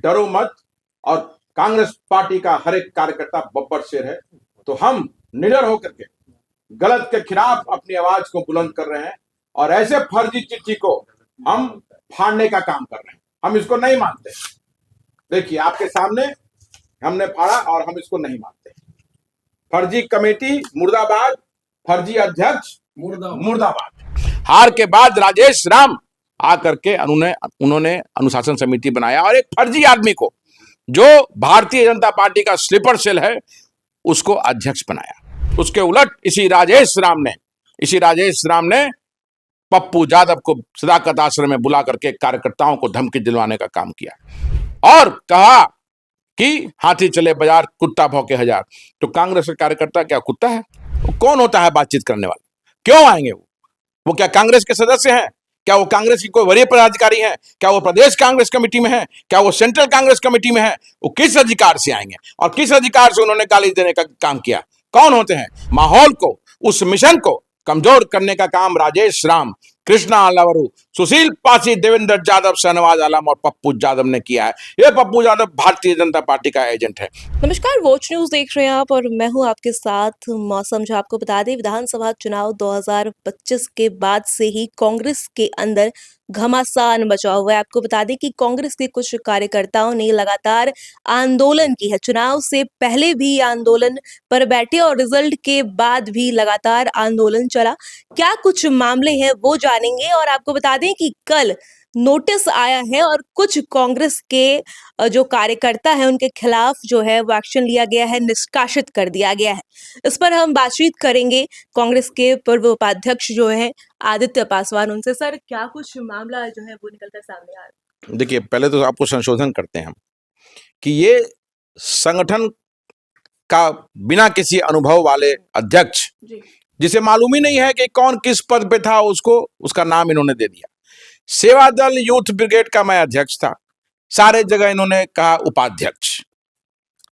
डरो मत। और कांग्रेस पार्टी का हर एक कार्यकर्ता बब्बर शेर है। तो हम निडर होकर के गलत के खिलाफ अपनी आवाज को बुलंद कर रहे हैं और ऐसे फर्जी चिट्ठी को हम फाड़ने का काम कर रहे हैं। हम इसको नहीं मानते। देखिए आपके सामने हमने फाड़ा और हम इसको नहीं मानते। फर्जी कमेटी मुर्दाबाद, फर्जी अध्यक्ष मुर्दाबाद। हार के बाद राजेश राम आकर के उन्होंने अनुशासन समिति बनाया और एक फर्जी आदमी को, जो भारतीय जनता पार्टी का स्लीपर सेल है, उसको अध्यक्ष बनाया। उसके उलट इसी राजेश राम ने पप्पू यादव को सदाकत आश्रम में बुला करके कार्यकर्ताओं को धमकी दिलवाने का काम किया और कहा कि हाथी चले बाजार, कुत्ता भौंके हजार। तो कांग्रेस का कार्यकर्ता क्या कुत्ता है? वो कौन होता है बातचीत करने वाला? क्यों आएंगे वो क्या कांग्रेस के सदस्य हैं? क्या वो कांग्रेस की कोई वरीय पदाधिकारी है? क्या वो प्रदेश कांग्रेस कमेटी में है? क्या वो सेंट्रल कांग्रेस कमेटी में है? वो किस अधिकार से आएंगे और किस अधिकार से उन्होंने गाली देने का काम किया? कौन होते हैं? माहौल को, उस मिशन को कमजोर करने का काम राजेश राम, कृष्णा अलावरू, सुशील पासी, देवेंद्र यादव, शहनवाज आलम और पप्पू यादव ने किया है। ये पप्पू यादव भारतीय जनता पार्टी का एजेंट है। नमस्कार, वॉच न्यूज देख रहे हैं आप और मैं हूं आपके साथ मौसम। जो आपको बता दें, विधानसभा चुनाव 2025 के बाद से ही कांग्रेस के अंदर घमासान मचा हुआ है। आपको बता दें कि कांग्रेस के कुछ कार्यकर्ताओं ने लगातार आंदोलन की है। चुनाव से पहले भी आंदोलन पर बैठे और रिजल्ट के बाद भी लगातार आंदोलन चला। क्या कुछ मामले हैं वो जानेंगे और आपको बता दें कि कल नोटिस आया है और कुछ कांग्रेस के जो कार्यकर्ता हैं उनके खिलाफ जो है वो एक्शन लिया गया है, निष्कासित कर दिया गया है। इस पर हम बातचीत करेंगे कांग्रेस के पूर्व उपाध्यक्ष जो हैं आदित्य पासवान उनसे। सर, क्या कुछ मामला जो है वो निकलकर सामने आ रहा है? देखिए, पहले तो आपको संशोधन करते हैं हम कि ये संगठन का बिना किसी अनुभव वाले अध्यक्ष, जिसे मालूम ही नहीं है कि कौन किस पद पे था, उसका नाम इन्होंने दे दिया। सेवा दल यूथ ब्रिगेड का मैं अध्यक्ष था, सारे जगह इन्होंने कहा उपाध्यक्ष।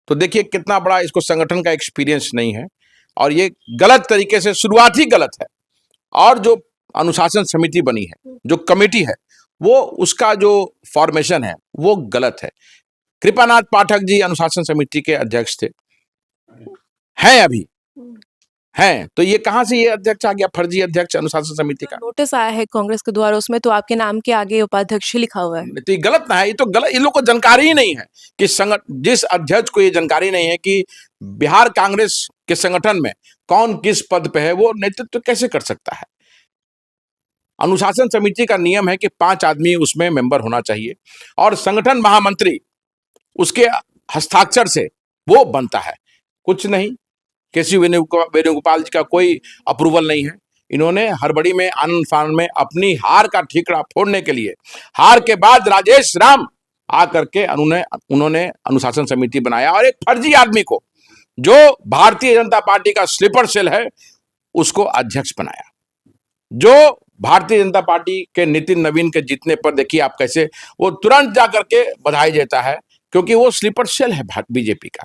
तो देखिए कितना बड़ा इसको संगठन का एक्सपीरियंस नहीं है और ये गलत तरीके से, शुरुआत ही गलत है। और जो अनुशासन समिति बनी है, जो कमेटी है, वो उसका जो फॉर्मेशन है वो गलत है। कृपानाथ पाठक जी अनुशासन समिति के अध्यक्ष थे, हैं अभी हैं, तो ये कहां से ये अध्यक्ष आ गया, फर्जी अध्यक्ष अनुशासन समिति का? नोटिस आया है कांग्रेस के द्वारा, उसमें तो आपके नाम के आगे उपाध्यक्ष लिखा हुआ है। तो ये गलत ना है? ये तो गलत, इन लोग को जानकारी ही नहीं है कि जिस अध्यक्ष को ये जानकारी नहीं है कि बिहार कांग्रेस के संगठन में कौन किस पद पे है, वो नेतृत्व कैसे कर सकता है? अनुशासन समिति का नियम है कि 5 आदमी उसमें मेंबर होना चाहिए और संगठन महामंत्री उसके हस्ताक्षर से वो बनता है। कुछ नहीं, केसी वेणुगोपाल जी का कोई अप्रूवल नहीं है। इन्होंने हड़बड़ी में, आनंद फानंद में अपनी हार का ठीकरा फोड़ने के लिए, हार के बाद राजेश राम आकर के उन्होंने अनुशासन समिति बनाया और एक फर्जी आदमी को, जो भारतीय जनता पार्टी का स्लीपर सेल है, उसको अध्यक्ष बनाया। जो भारतीय जनता पार्टी के नितिन नवीन के जीतने पर देखिए आप कैसे वो तुरंत जाकर के बधाई देता है, क्योंकि वो स्लीपर सेल है बीजेपी का।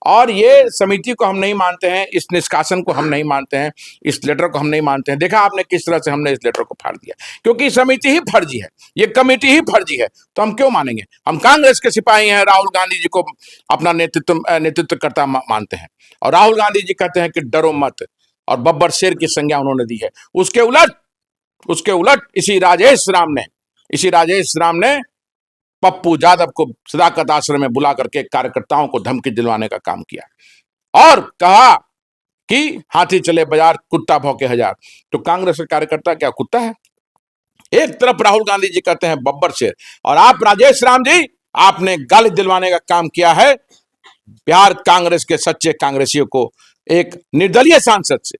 और ये समिति को हम नहीं मानते हैं, इस निष्कासन को हम नहीं मानते हैं, इस लेटर को हम नहीं मानते हैं। देखा आपने किस तरह से हमने इस लेटर को फाड़ दिया, क्योंकि समिति ही फर्जी है, ये कमेटी ही फर्जी है। तो हम क्यों मानेंगे? हम कांग्रेस के सिपाही हैं, राहुल गांधी जी को अपना नेतृत्वकर्ता मानते हैं और राहुल गांधी जी कहते हैं कि डरो मत, और बब्बर शेर की संज्ञा उन्होंने दी है। उसके उलट इसी राजेश राम ने पप्पू यादव को सदाकत आश्रम में बुला करके कार्यकर्ताओं को धमकी दिलवाने का काम किया और कहा कि हाथी चले बाजार, कुत्ता भौंके हजार। तो कांग्रेस के कार्यकर्ता क्या कुत्ता है? एक तरफ राहुल गांधी जी कहते हैं बब्बर शेर, और आप राजेश राम जी, आपने गाली दिलवाने का काम किया है बिहार कांग्रेस के सच्चे कांग्रेसियों को। एक निर्दलीय सांसद से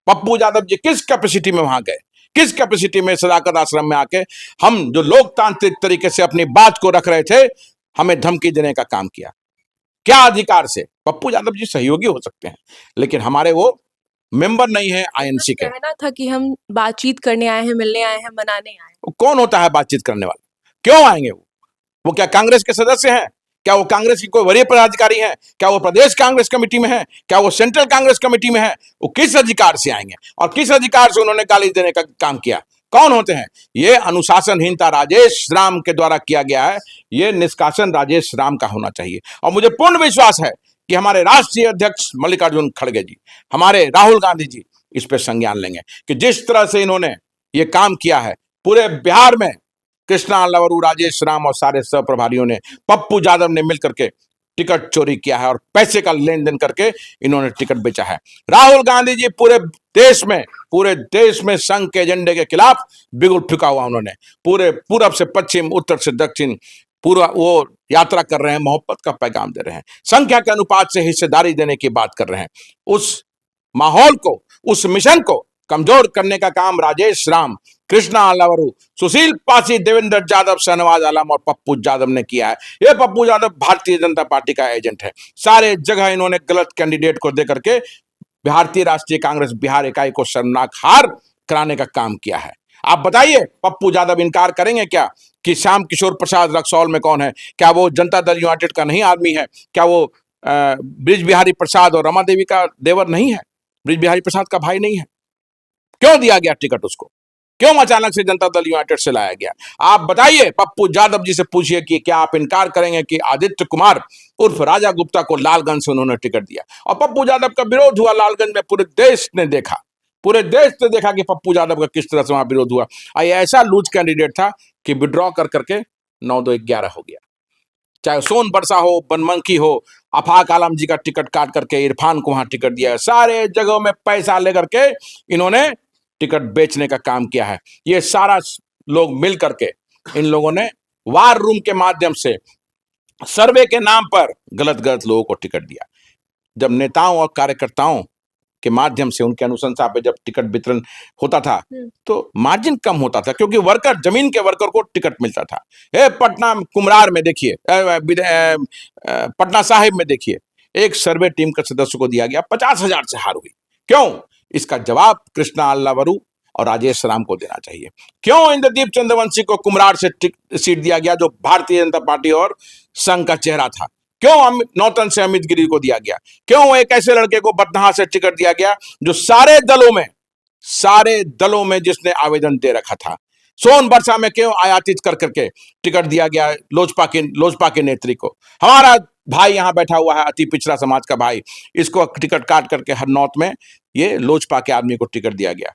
पप्पू यादव जी किस कैपेसिटी में वहां गए, किस कैपेसिटी में सदाकत आश्रम में आके हम जो लोकतांत्रिक तरीके से अपनी बात को रख रहे थे, हमें धमकी देने का काम किया? क्या अधिकार से? पप्पू यादव जी सहयोगी हो सकते हैं, लेकिन हमारे वो मेंबर नहीं है आईएनसी के। कहना था कि हम बातचीत करने आए हैं, मिलने आए हैं, मनाने आए हैं। कौन होता है बातचीत करने वाला? क्यों आएंगे वो क्या कांग्रेस के सदस्य हैं? क्या वो कांग्रेस की कोई वरीय पदाधिकारी है? क्या वो प्रदेश कांग्रेस कमेटी में है? क्या वो सेंट्रल कांग्रेस कमेटी में है? वो किस अधिकार से आएंगे और किस अधिकार से उन्होंने गाली देने का काम किया? कौन होते हैं? ये अनुशासनहीनता राजेश राम के द्वारा किया गया है। ये निष्कासन राजेश राम का होना चाहिए। और मुझे पूर्ण विश्वास है कि हमारे राष्ट्रीय अध्यक्ष मल्लिकार्जुन खड़गे जी, हमारे राहुल गांधी जी इस पर संज्ञान लेंगे कि जिस तरह से इन्होंने ये काम किया है पूरे बिहार में, कृष्णा लवरू, राजेश राम और सारे सह प्रभारियों ने, पप्पू यादव ने मिलकर के टिकट चोरी किया है और पैसे का लेन देन करके इन्होंने टिकट बेचा है। राहुल गांधी जी पूरे देश में संघ के एजेंडे के खिलाफ बिगुल फूंका हुआ उन्होंने, पूरे पूरब से पश्चिम, उत्तर से दक्षिण पूरा वो यात्रा कर रहे हैं, मोहब्बत का पैगाम दे रहे हैं, संख्या के अनुपात से हिस्सेदारी देने की बात कर रहे हैं। उस माहौल को, उस मिशन को कमजोर करने का काम राजेश राम, कृष्णा लवरू, सुशील पासी, देवेंद्र यादव, शहनवाज आलम और पप्पू यादव ने किया है। ये पप्पू यादव भारतीय जनता पार्टी का एजेंट है। सारे जगह इन्होंने गलत कैंडिडेट को देकर के भारतीय राष्ट्रीय कांग्रेस बिहार इकाई को शर्मनाक हार कराने का काम किया है। आप बताइए, पप्पू यादव इनकार करेंगे क्या कि श्याम किशोर प्रसाद रक्सौल में कौन है? क्या वो जनता दल यूनाइटेड का नहीं आदमी है? क्या वो ब्रिज बिहारी प्रसाद और रमा देवी का देवर नहीं है? ब्रिज बिहारी प्रसाद का भाई नहीं है? क्यों दिया गया टिकट उसको? क्यों अचानक से जनता दल यूनाइटेड से लाया गया? आप बताइए, पप्पू यादव जी से पूछिए कि क्या आप इनकार करेंगे कि आदित्य कुमार उर्फ राजा गुप्ता को लालगंज से उन्होंने टिकट दिया? और पप्पू यादव का विरोध हुआ लालगंज में, पूरे देश ने देखा कि पप्पू यादव का किस तरह से वहां विरोध हुआ। ये ऐसा लूज कैंडिडेट था कि विड्रॉ कर करके 9-2-11 हो गया। चाहे सोन बरसा हो, बनमनखी हो, आफाक आलम जी का टिकट काट करके इरफान को वहां टिकट दिया है। सारे जगहों में पैसा लेकर के इन्होंने टिकट बेचने का काम किया है। ये सारा लोग मिल करके इन लोगों ने वार रूम के माध्यम से सर्वे के नाम पर गलत लोगों को टिकट दिया। जब नेताओं और कार्यकर्ताओं के माध्यम से उनके अनुशंसा पे जब टिकट वितरण होता था तो मार्जिन कम होता था, क्योंकि वर्कर, जमीन के वर्कर को टिकट मिलता था। पटना कुमरार में देखिए, पटना साहिब में देखिए, एक सर्वे टीम के सदस्य को दिया गया, 50,000 से हार हुई। क्यों? इसका जवाब कृष्णा अल्लावरू और राजेश राम को देना चाहिए। क्यों इंद्रदीप चंद्रवंशी को कुमरार से सीट दिया गया, जो भारतीय जनता पार्टी और संघ का चेहरा था? क्यों नौतन से अमित गिरी को दिया गया? क्यों एक ऐसे लड़के को बदनहा से टिकट दिया गया जो सारे दलों में जिसने आवेदन दे रखा था? सोन बरसा में क्यों आयातित कर करके टिकट दिया गया लोजपा के नेत्री को? हमारा भाई यहां बैठा हुआ है, अति पिछड़ा समाज का भाई, इसको टिकट काट करके हरनौत में ये लोजपा के आदमी को टिकट दिया गया।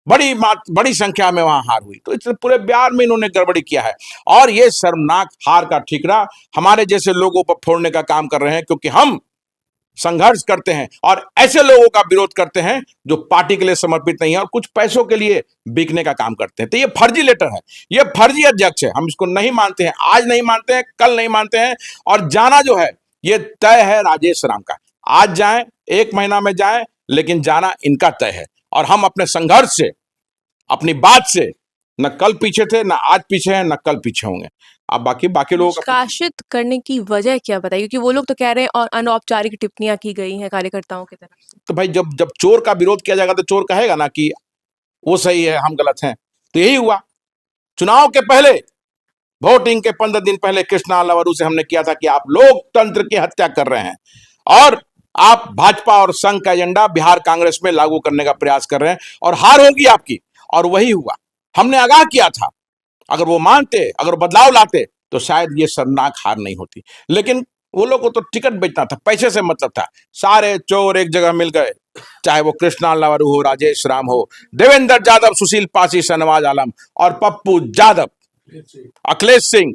बड़ी संख्या में वहां हार हुई। तो इस पूरे बिहार में इन्होंने गड़बड़ी किया है और ये शर्मनाक हार का ठीकरा हमारे जैसे लोगों पर फोड़ने का काम कर रहे हैं, क्योंकि हम संघर्ष करते हैं और ऐसे लोगों का विरोध करते हैं जो पार्टी के लिए समर्पित नहीं है और कुछ पैसों के लिए बिकने का काम करते हैं। तो ये फर्जी लेटर है, ये फर्जी अध्यक्ष है। हम इसको नहीं मानते हैं, आज नहीं मानते हैं, कल नहीं मानते हैं। और जाना जो है ये तय है राजेश राम का। आज जाएं, 1 महीना में जाएं, लेकिन जाना इनका तय है। और हम अपने संघर्ष से, अपनी बात से न कल पीछे थे, न आज पीछे हैं, न कल पीछे होंगे। अब बाकी लोगों का निष्कासित करने की वजह क्या बताइए? क्योंकि वो लोग तो कह रहे हैं और अनौपचारिक टिप्पणियां की गई हैं कार्यकर्ताओं की तरफ से। तो भाई जब चोर का विरोध किया जाएगा तो चोर कहेगा ना कि वो सही है, हम गलत हैं। तो यही हुआ। चुनाव के पहले, वोटिंग के 15 दिन पहले कृष्णा लवरू से हमने किया था कि आप लोकतंत्र की हत्या कर रहे हैं और आप भाजपा और संघ का एजेंडा बिहार कांग्रेस में लागू करने का प्रयास कर रहे हैं और हार होगी आपकी। और वही हुआ। हमने आगाह किया था, अगर वो मानते, अगर बदलाव लाते तो शायद ये शर्मनाक हार नहीं होती। लेकिन वो लोग को तो टिकट बेचना था, पैसे से मतलब था। सारे चोर एक जगह मिल गए, चाहे वो कृष्णा लवरू हो, राजेश राम हो, देवेंद्र यादव, सुशील पासी, शहनवाज आलम और पप्पू यादव, अखिलेश सिंह,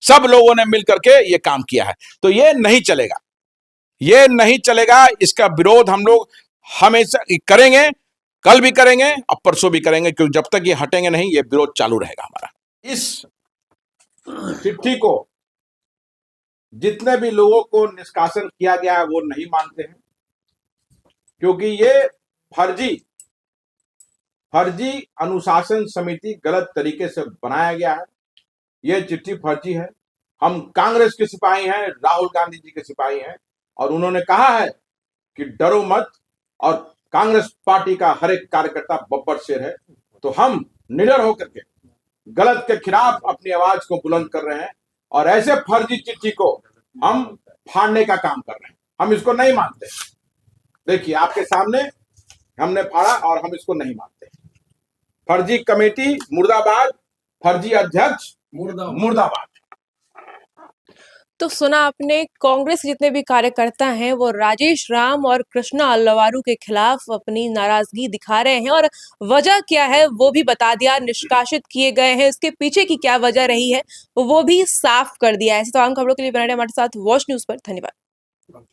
सब लोगों ने मिलकर के ये काम किया है। तो ये नहीं चलेगा, ये नहीं चलेगा। इसका विरोध हम लोग हमेशा करेंगे, कल भी करेंगे और परसों भी करेंगे, क्योंकि जब तक ये हटेंगे नहीं, ये विरोध चालू रहेगा हमारा। इस चिट्ठी को जितने भी लोगों को निष्कासन किया गया है वो नहीं मानते हैं, क्योंकि ये फर्जी अनुशासन समिति गलत तरीके से बनाया गया है। ये चिट्ठी फर्जी है। हम कांग्रेस के सिपाही हैं, राहुल गांधी जी के सिपाही हैं, और उन्होंने कहा है कि डरो मत, और कांग्रेस पार्टी का हर एक कार्यकर्ता बब्बर शेर है। तो हम निडर होकर के गलत के खिलाफ अपनी आवाज को बुलंद कर रहे हैं और ऐसे फर्जी चिट्ठी को हम फाड़ने का काम कर रहे हैं। हम इसको नहीं मानते। देखिए, आपके सामने हमने फाड़ा और हम इसको नहीं मानते। फर्जी कमेटी मुर्दाबाद, फर्जी अध्यक्ष मुर्दाबाद। तो सुना आपने, कांग्रेस के जितने भी कार्यकर्ता हैं वो राजेश राम और कृष्णा अल्लवारू के खिलाफ अपनी नाराजगी दिखा रहे हैं, और वजह क्या है वो भी बता दिया, निष्कासित किए गए हैं, इसके पीछे की क्या वजह रही है वो भी साफ कर दिया है। ऐसी तमाम खबरों के लिए बने रहिए हमारे साथ वॉच न्यूज पर। धन्यवाद।